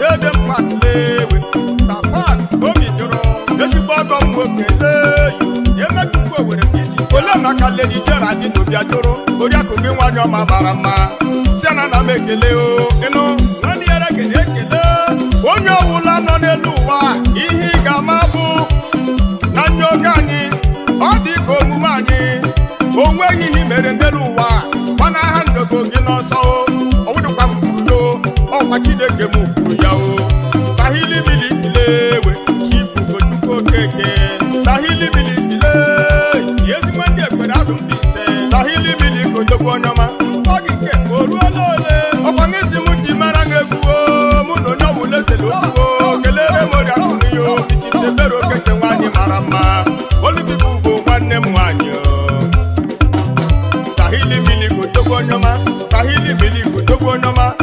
ede mpatlewe tapan obi jụrụ ezigbo ọgọ m nwoke emetụkwu owere ka isi ole maka ledi jera dị n'obia jụrụ oriakụ gị nwanyị ọma mara mma siana na m ekele o ịnụ nwanne ya ekele onye ọwụla nọ n'elu ụwa ihe ị ga-ama bụ na ndị oge anyị ọ dị ka omume anyị o nweghị ihe mere n'elu ụwa mana aha ndogo gị n'ọsọ ọwụdụkwa m kwurudo ọkwa Chineke m kwuru ya o tahili mili ilewe chibugochukwu okeke tahili mili ile ezigbo ndị ekpere azụ ndị ise tahili mili kodogwu onyeọma ọ gị nke o ruola ole ọkwa n'ezi m dị mara m egwu mụ na onye ọbụla ezele okwu kelere m oriakụnyo ichichebere okeke nwaanyị mara mma olubibu ugbo nwanne m nwaanyị tahili mili kodogwu onyeọma tahili mili kodogwu onyeọma